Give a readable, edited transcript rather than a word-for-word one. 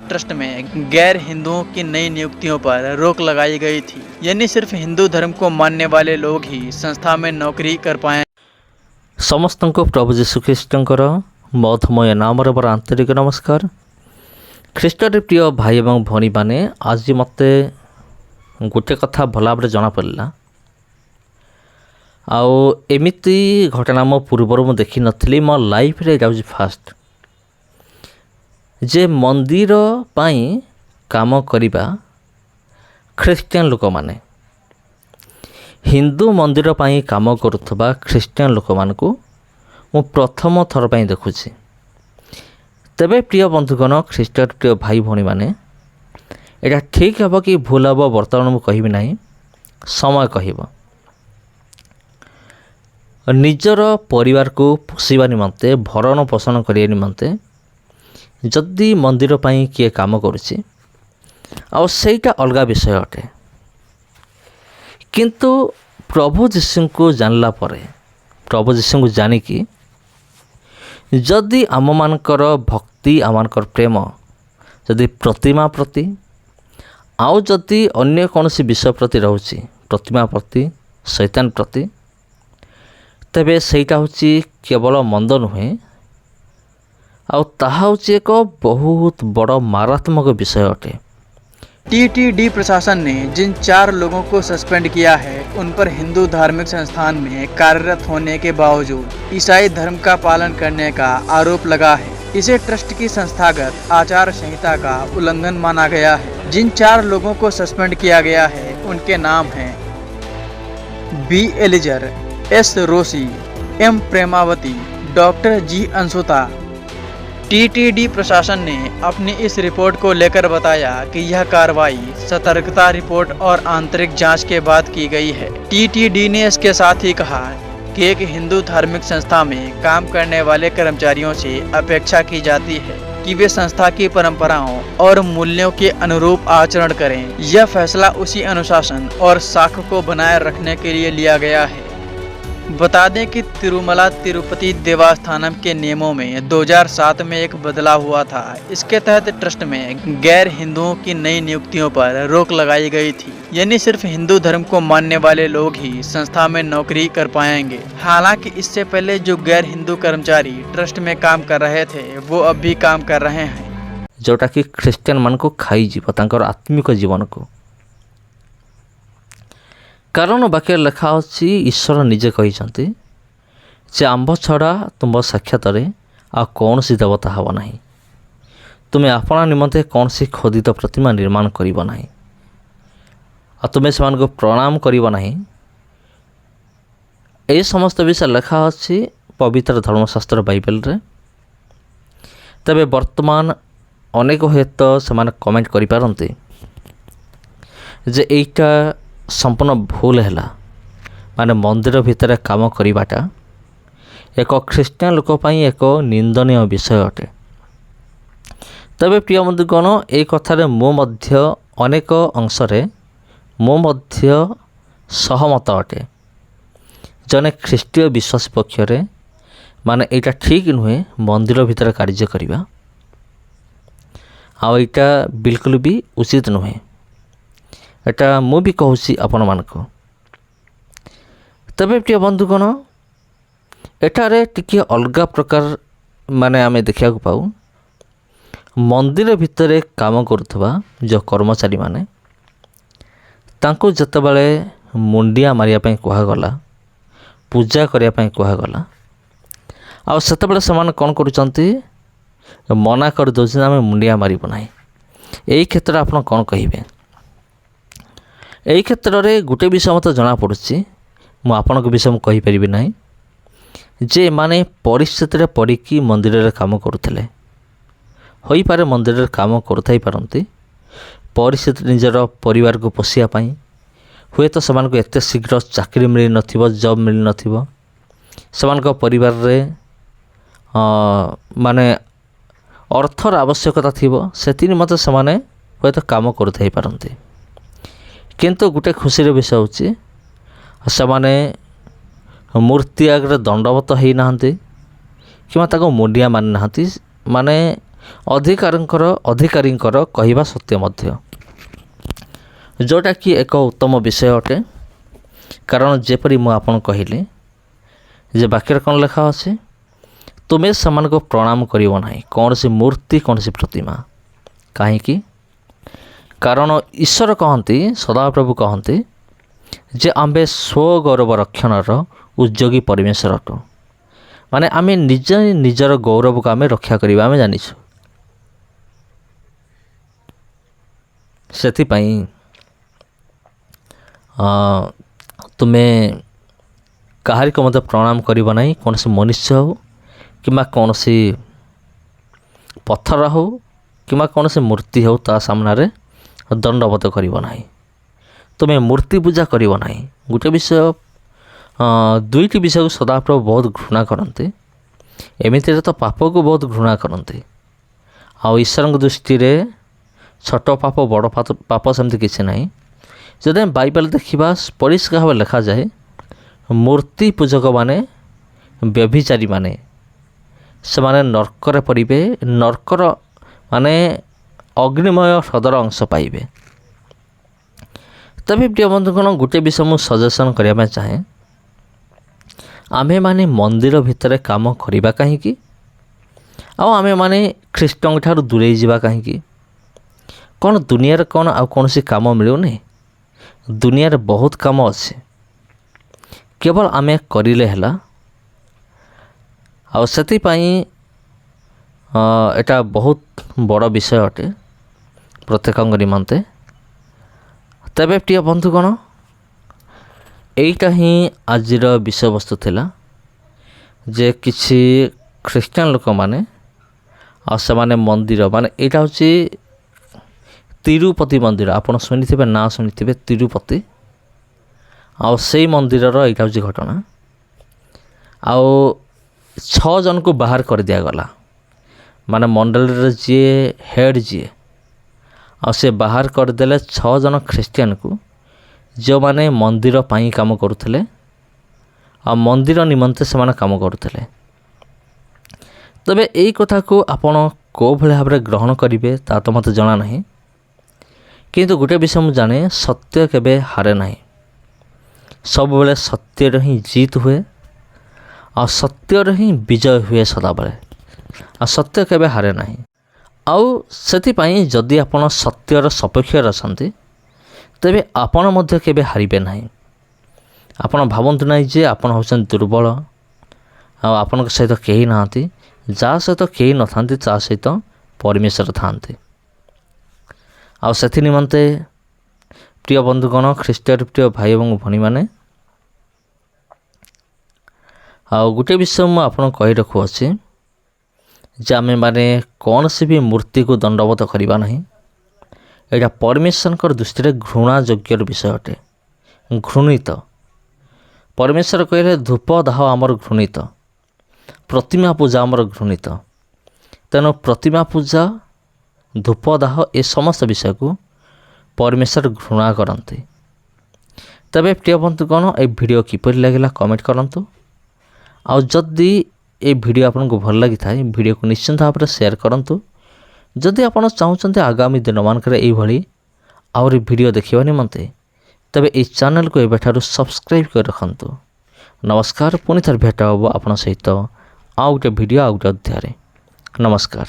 Trust में गैर हिंदुओं की नई नियुक्तियों पर रोक लगाई गई थी। यानी सिर्फ हिंदू धर्म को मानने वाले लोग ही संस्था में नौकरी कर पाए। ସମସ୍ତଙ୍କୁ ପ୍ରଭୁ ଯୀଶୁଖ୍ରୀଷ୍ଟଙ୍କର ମଧୁମୟ ନାମରେ ବଡ଼ ଆନ୍ତରିକ ନମସ୍କାର। ଖ୍ରୀଷ୍ଟରେ ପ୍ରିୟ ଭାଇ ଏବଂ ଭଉଣୀମାନେ, ଆଜି ମୋତେ ଗୋଟେ କଥା ଭଲ ଭାବରେ ଜଣାପଡ଼ିଲା। ଆଉ ଏମିତି ଘଟଣା ମୋ ପୂର୍ବରୁ ମୁଁ ଦେଖିନଥିଲି। ମୋ ଲାଇଫ୍ରେ ଯାଉଛି ଫାଷ୍ଟ ଯେ ମନ୍ଦିର ପାଇଁ କାମ କରିବା ଖ୍ରୀଷ୍ଟିଆନ ଲୋକମାନେ, ହିନ୍ଦୁ ମନ୍ଦିର ପାଇଁ କାମ କରୁଥିବା ଖ୍ରୀଷ୍ଟିଆନ ଲୋକମାନଙ୍କୁ ମୁଁ ପ୍ରଥମ ଥର ପାଇଁ ଦେଖୁଛି। ତେବେ ପ୍ରିୟ ବନ୍ଧୁଗଣ, ଖ୍ରୀଷ୍ଟର ପ୍ରିୟ ଭାଇ ଭଉଣୀମାନେ, ଏଇଟା ଠିକ୍ ହେବ କି ଭୁଲ ହେବ ବର୍ତ୍ତମାନ ମୁଁ କହିବି ନାହିଁ, ସମୟ କହିବ। ନିଜର ପରିବାରକୁ ପୋଷିବା ନିମନ୍ତେ, ଭରଣ ପୋଷଣ କରିବା ନିମନ୍ତେ ଯଦି ମନ୍ଦିର ପାଇଁ କିଏ କାମ କରୁଛି, ଆଉ ସେଇଟା ଅଲଗା ବିଷୟ ଅଟେ। କିନ୍ତୁ ପ୍ରଭୁ ଯୀଶୁଙ୍କୁ ଜାଣିଲା ପରେ, ପ୍ରଭୁ ଯୀଶୁଙ୍କୁ ଜାଣିକି ଯଦି ଆମମାନଙ୍କର ଭକ୍ତି, ଆମମାନଙ୍କର ପ୍ରେମ ଯଦି ପ୍ରତିମା ପ୍ରତି ଆଉ ଯଦି ଅନ୍ୟ କୌଣସି ବିଷୟ ପ୍ରତି ରହୁଛି, ପ୍ରତିମା ପ୍ରତି, ଶୈତାନ ପ୍ରତି, ତେବେ ସେଇଟା ହେଉଛି କେବଳ ମନ୍ଦ ନୁହେଁ, ଆଉ ତାହା ହେଉଛି ଏକ ବହୁତ ବଡ଼ ମାରାତ୍ମକ ବିଷୟ ଅଟେ। टीटीडी प्रशासन ने जिन 4 लोगों को सस्पेंड किया है, उन पर हिंदू धार्मिक संस्थान में कार्यरत होने के बावजूद ईसाई धर्म का पालन करने का आरोप लगा है। इसे ट्रस्ट की संस्थागत आचार संहिता का उल्लंघन माना गया है। जिन 4 लोगों को सस्पेंड किया गया है, उनके नाम हैं B Eliezer, S Rosy, M Premavathi, doctor G Anshuta. TTD प्रशासन ने अपनी इस रिपोर्ट को लेकर बताया कि यह कार्रवाई सतर्कता रिपोर्ट और आंतरिक जांच के बाद की गई है। टीटीडी ने इसके साथ ही कहा कि एक हिंदू धार्मिक संस्था में काम करने वाले कर्मचारियों से अपेक्षा की जाती है कि वे संस्था की परंपराओं और मूल्यों के अनुरूप आचरण करें। यह फैसला उसी अनुशासन और साख को बनाए रखने के लिए लिया गया है। बता दें कि तिरुमला तिरुपति देवस्थानम के नियमों में 2007 में एक बदलाव हुआ था। इसके तहत ट्रस्ट में गैर हिंदुओं की नई नियुक्तियों पर रोक लगाई गई थी। यानी सिर्फ हिंदू धर्म को मानने वाले लोग ही संस्था में नौकरी कर पाएंगे। हालांकि इससे पहले जो गैर हिंदू कर्मचारी ट्रस्ट में काम कर रहे थे, वो अब भी काम कर रहे हैं, जोटा कि ख्रीष्टियान मान को खाई जीव तांकर आत्मिक जीवन को। कारण वाक्य लेखा अच्छी, ईश्वर निजे कहते जे आंब छड़ा तुम साक्षात आ कौन सी देवता हब ना, तुम्हें अपना निमंते कौन सी खोदित प्रतिमा निर्माण करिब नाही, आ तुम्हें से प्रणाम करिब नाही। ए समस्त विषय लेखा अच्छी पवित्र धर्मशास्त्र बाइबल रे। तबे वर्तमान अनेक हेत से कमेंट करि पारंती जे एटा संपूर्ण भूल है, माने मंदिर भितर काम करिबाटा एक ख्रीष्टियान लोक पई एक निंदनीय विषय अटे। तबे प्रिय बंधुगण, ए कथारे मो मध्य अनेक अंशरे मो मध्य सहमत अटे। जने ख्रीष्टीय विश्वास पक्षरे माने एटा ठीक नुहे मंदिर भितर कार्य करिबा, आ एटा बिल्कुल भी उचित नुहे। एटा मु भी कहूँ आपण मानक। तबे प्रिय बंधुगण, एठारे टिके अलगा प्रकार माने आमे देखा पाऊ, मंदिर भितर काम करुवा जो कर्मचारी माने तांको जतबेले मुंडिया मारिया पई कहगला, पूजा करिया पई कहगला, आ सेतबेले समान कोन करूचंती, मना कर दउछन आमे मुंडिया मारिबो नाही। एई क्षेत्र आपण कोन कहिबे? एई क्षेत्र रे गुटे विषय मत जना पड़ुछि, मु आपनक विषय मु कहि परिबि नाही, जे माने परिस्थिति रे पड़िकी मंदिर रे काम करुथिले। होई पारे मंदिर रे काम करुथाई पारंती, परिस्थिति निजर परिवार को पोषिया पई, हुए तो समान को एते शीघ्र चाकरी मिली नथिबो, जॉब मिली नथिबो, समान को परिवार रे माने अर्थर आवश्यकता थिबो, सेति निमते समान हुए तो काम करुथाई पारंती। किंतु गोटे खुशी विषय होची सेमाने मूर्ति आगे दंडवत होना कि मुंडिया मानि ना, माने ଅଧିକାରୀଙ୍କର କହିବା ସତ୍ୟ ମଧ୍ୟ, ଯେଉଁଟାକି ଏକ ଉତ୍ତମ ବିଷୟ ଅଟେ। କାରଣ ଯେପରି ମୁଁ ଆପଣଙ୍କୁ କହିଲି ଯେ ବାକ୍ୟରେ କ'ଣ ଲେଖା ଅଛି, ତୁମେ ସେମାନଙ୍କୁ ପ୍ରଣାମ କରିବ ନାହିଁ, କୌଣସି ମୂର୍ତ୍ତି, କୌଣସି ପ୍ରତିମା। କାହିଁକି? କାରଣ ଈଶ୍ୱର କହନ୍ତି, ସଦାପ୍ରଭୁ କହନ୍ତି ଯେ ଆମ୍ଭେ ସ୍ୱଗୌରବ ରକ୍ଷଣର ଉଦ୍ଯୋଗୀ ପରମେଶ୍ୱର ଅଟୁ। ମାନେ ଆମେ ନିଜର ଗୌରବକୁ ଆମେ ରକ୍ଷା କରିବା ଆମେ ଜାଣିଛୁ। ସେଥିପାଇଁ ତୁମେ କାହାରିକୁ ମଧ୍ୟ ପ୍ରଣାମ କରିବ ନାହିଁ, କୌଣସି ମନୁଷ୍ୟ ହେଉ କିମ୍ବା କୌଣସି ପଥର ହେଉ କିମ୍ବା କୌଣସି ମୂର୍ତ୍ତି ହେଉ ତା ସାମ୍ନାରେ ଦଣ୍ଡବତ କରିବ ନାହିଁ। ତୁମେ ମୂର୍ତ୍ତି ପୂଜା କରିବ ନାହିଁ। ଗୋଟେ ବିଷୟ, ଦୁଇଟି ବିଷୟକୁ ସଦାପ୍ରଭୁ ବହୁତ ଘୃଣା କରନ୍ତି। ଏମିତିରେ ତ ପାପକୁ ବହୁତ ଘୃଣା କରନ୍ତି। ଆଉ ଈଶ୍ୱରଙ୍କ ଦୃଷ୍ଟିରେ ଛୋଟ ପାପ ବଡ଼ ପାପ ସେମିତି କିଛି ନାହିଁ। ଯଦି ଆମେ ବାଇବେଲ ଦେଖିବା, ପରିଷ୍କାର ଭାବେ ଲେଖାଯାଏ, ମୂର୍ତ୍ତି ପୂଜକମାନେ, ବ୍ୟଭିଚାରୀମାନେ ସେମାନେ ନର୍କରେ ପଡ଼ିବେ, ନର୍କର ମାନେ ଅଗ୍ନିମୟ ହ୍ରଦର ଅଂଶ ପାଇବେ। ତେବେ ପ୍ରିୟ ବନ୍ଧୁଗଣ, ଗୋଟେ ବିଷୟ ମୁଁ ସଜେସନ୍ କରିବା ପାଇଁ ଚାହେଁ, ଆମେମାନେ ମନ୍ଦିର ଭିତରେ କାମ କରିବା କାହିଁକି? ଆଉ ଆମେମାନେ ଖ୍ରୀଷ୍ଟଙ୍କ ଠାରୁ ଦୂରେଇ ଯିବା କାହିଁକି? କ'ଣ ଦୁନିଆରେ କ'ଣ ଆଉ କୌଣସି କାମ ମିଳୁନି? ଦୁନିଆରେ ବହୁତ କାମ ଅଛି, କେବଳ ଆମେ କରିଲେ ହେଲା। ଆଉ ସେଥିପାଇଁ ଏଟା ବହୁତ ବଡ଼ ବିଷୟ ଅଟେ ପ୍ରତ୍ୟେକଙ୍କ ନିମନ୍ତେ। ତେବେ ପ୍ରିୟ ବନ୍ଧୁଗଣ, ଏଇଟା ହିଁ ଆଜିର ବିଷୟବସ୍ତୁ ଥିଲା ଯେ କିଛି ଖ୍ରୀଷ୍ଟିଆନ ଲୋକମାନେ ଆଉ ସେମାନେ ମନ୍ଦିର, ମାନେ ଏଇଟା ହେଉଛି ତିରୁପତି ମନ୍ଦିର। ଆପଣ ଶୁଣିଥିବେ, ନାଁ ଶୁଣିଥିବେ ତିରୁପତି। ଆଉ ସେଇ ମନ୍ଦିରର ଏଇଟା ହେଉଛି ଘଟଣା। ଆଉ 6 ଜଣଙ୍କୁ ବାହାର କରିଦିଆଗଲା, ମାନେ ମଣ୍ଡଳୀର ଯିଏ ହେଡ଼୍ ଯିଏ, ଆଉ ସେ ବାହାର କରିଦେଲେ 6 ଜଣ ଖ୍ରୀଷ୍ଟିଆନକୁ, ଯେଉଁମାନେ ମନ୍ଦିର ପାଇଁ କାମ କରୁଥିଲେ ଆଉ ମନ୍ଦିର ନିମନ୍ତେ ସେମାନେ କାମ କରୁଥିଲେ। ତେବେ ଏଇ କଥାକୁ ଆପଣ କେଉଁ ଭଳି ଭାବରେ ଗ୍ରହଣ କରିବେ ତା ତ ମୋତେ ଜଣା ନାହିଁ। କିନ୍ତୁ ଗୋଟେ ବିଷୟ ମୁଁ ଜାଣେ, ସତ୍ୟ କେବେ ହାରେ ନାହିଁ। ସବୁବେଳେ ସତ୍ୟର ହିଁ ଜିତ୍ ହୁଏ, ଆଉ ସତ୍ୟର ହିଁ ବିଜୟ ହୁଏ ସଦାବେଳେ। ଆଉ ସତ୍ୟ କେବେ ହାରେ ନାହିଁ। ଆଉ ସେଥିପାଇଁ ଯଦି ଆପଣ ସତ୍ୟର ସପକ୍ଷରେ ଅଛନ୍ତି, ତେବେ ଆପଣ ମଧ୍ୟ କେବେ ହାରିବେ ନାହିଁ। ଆପଣ ଭାବନ୍ତୁ ନାହିଁ ଯେ ଆପଣ ହେଉଛନ୍ତି ଦୁର୍ବଳ ଆଉ ଆପଣଙ୍କ ସହିତ କେହି ନାହାନ୍ତି। ଯାହା ସହିତ କେହି ନଥାନ୍ତି, ତା ସହିତ ପରମେଶ୍ୱର ଥାନ୍ତି। ଆଉ ସେଥି ନିମନ୍ତେ ପ୍ରିୟ ବନ୍ଧୁଗଣ, ଖ୍ରୀଷ୍ଟର ପ୍ରିୟ ଭାଇ ଏବଂ ଭଉଣୀମାନେ, ଆଉ ଗୋଟେ ବିଷୟ ମୁଁ ଆପଣଙ୍କୁ କହି ରଖୁଅଛି ଯେ ଆମେମାନେ କୌଣସି ବି ମୂର୍ତ୍ତିକୁ ଦଣ୍ଡବତ କରିବା ନାହିଁ। ଏଇଟା ପରମେଶ୍ୱରଙ୍କର ଦୃଷ୍ଟିରେ ଘୃଣା ଯୋଗ୍ୟର ବିଷୟ ଅଟେ, ଘୃଣିତ। ପରମେଶ୍ୱର କହିଲେ ଧୂପ ଦାହ ଆମର ଘୃଣିତ, ପ୍ରତିମା ପୂଜା ଆମର ଘୃଣିତ। ତେଣୁ ପ୍ରତିମା ପୂଜା, ଧୂପ ଦାହ ଏ ସମସ୍ତ ବିଷୟକୁ ପରମେଶ୍ୱର ଘୃଣା କରନ୍ତି। ତେବେ ପ୍ରିୟ ବନ୍ଧୁଗଣ, ଏ ଭିଡ଼ିଓ କିପରି ଲାଗିଲା କମେଣ୍ଟ କରନ୍ତୁ। ଆଉ ଯଦି ଏ ଭିଡ଼ିଓ ଆପଣଙ୍କୁ ଭଲ ଲାଗିଥାଏ, ଭିଡ଼ିଓକୁ ନିଶ୍ଚିନ୍ତ ଭାବରେ ସେୟାର କରନ୍ତୁ। ଯଦି ଆପଣ ଚାହୁଁଛନ୍ତି ଆଗାମୀ ଦିନମାନଙ୍କରେ ଏଇଭଳି ଆହୁରି ଭିଡ଼ିଓ ଦେଖିବା ନିମନ୍ତେ, ତେବେ ଏହି ଚ୍ୟାନେଲକୁ ଏବେଠାରୁ ସବସ୍କ୍ରାଇବ୍ କରି ରଖନ୍ତୁ। ନମସ୍କାର। ପୁଣି ଥରେ ଭେଟ ହେବ ଆପଣଙ୍କ ସହିତ ଆଉ ଗୋଟେ ଭିଡ଼ିଓ, ଆଉ ଗୋଟେ ଅଧ୍ୟାୟରେ। ନମସ୍କାର।